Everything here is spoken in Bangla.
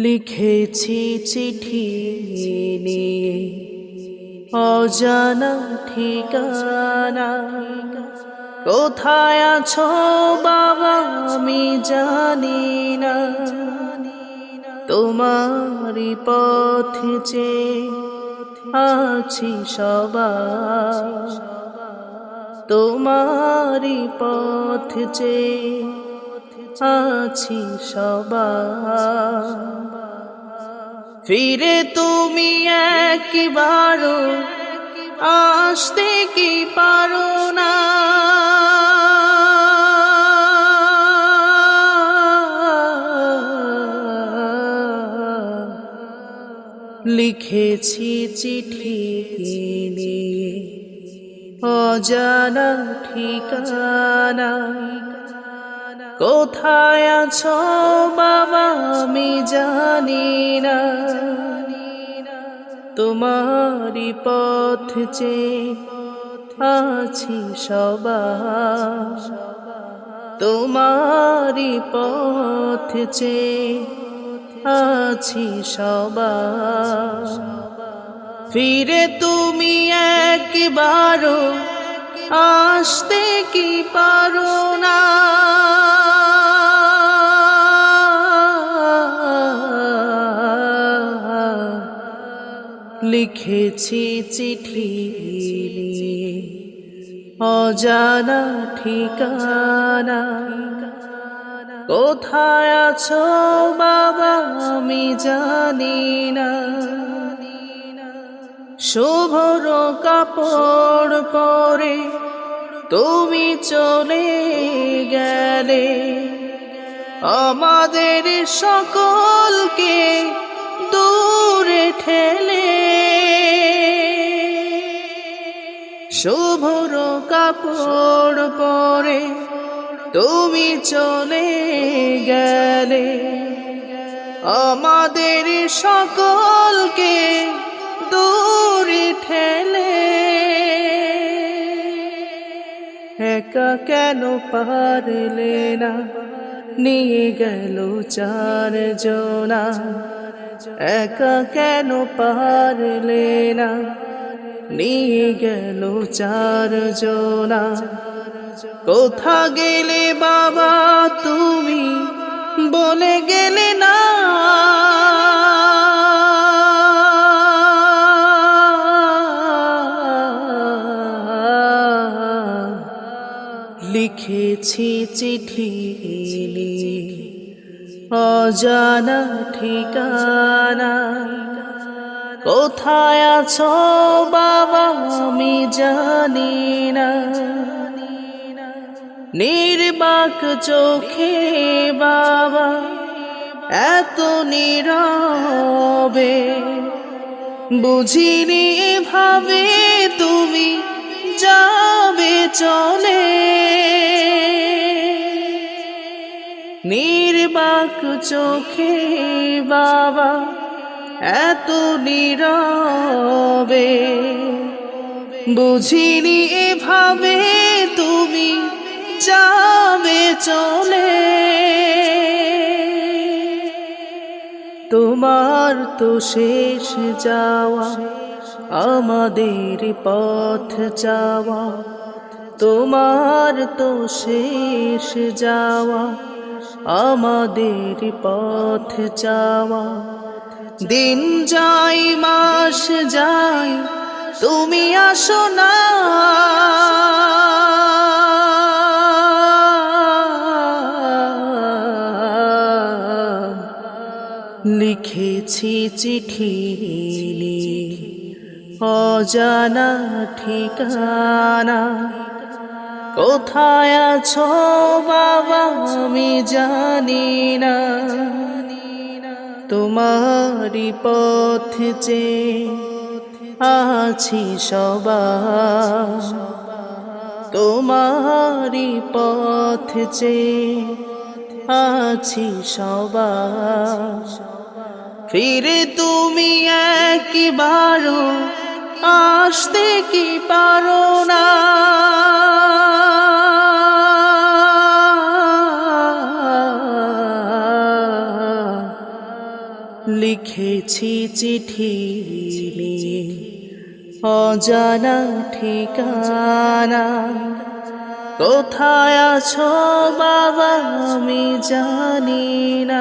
লিখেছি চিঠি নিয়ে অজানা ঠিকানা, কোথায় আছো বাবা আমি জানি না। তোমারই পথে চেয়ে আছি সবার, তোমারই পথে চেয়ে আছি সবার। ফিরে তুমি একবারও আসতে কি পারো না? লিখেছি চিঠি নিয়ে অজানা ঠিকানা, কোথায় আছো বাবা আমি জানি না। তোমারই পথ চেয়ে আছি সবার, তোমারই পথ চেয়ে আছি সবার। ফিরে তুমি একবারও আসতে কি পারো না? লিখেছি চিঠি নিয়ে অজানা ঠিকানা, কোথায় আছো বাবা আমি জানি না। শুভ্র কাপড় পরে তুমি চলে গেলে, আমাদের সকলকে দূরে ঠেলে। শুভ্র কাপড় পরে তুমি চলে গেলে, আমাদের সকলকে দূরে ঠেলে। একা কেন পারলে না নিয়ে গেল চার জনা? একা কেন পারলে না নিয়ে গেল চার জনা? কোথা গেলে বাবা তুমি বলে গেলে না? লিখেছি চিঠি নিয়ে অজানা ঠিকানা, কোথায় আছো বাবা আমি জানি না। নির্বাক চোখে বাবা এত নীরবে, বুঝিনি ভাবে তুমি যাবে চলে। নির্বাক চোখে বাবা এত নীরবে, বুঝিনি ভাবে তুমি যাবে চলে। তোমার তো শেষ যাওয়া, আমাদের পথ যাওয়া। তোমার তো শেষ যাওয়া, আমাদের পথ যাওয়া। দিন যাই মাস যাই তুমি আসো না। লিখেছি চিঠি নিয়ে অজানা ঠিকানা, কোথায় আছো বাবা আমি জানি না। তোমারই পথে চেয়ে আছি সবার, তোমারই পথে চেয়ে আছি সবার। ফিরে তুমি একবারও আসতে কি পারো না? লিখেছি চিঠি নিয়ে অজানা ঠিকানা। কোথায় আছো বাবা আমি জানি না।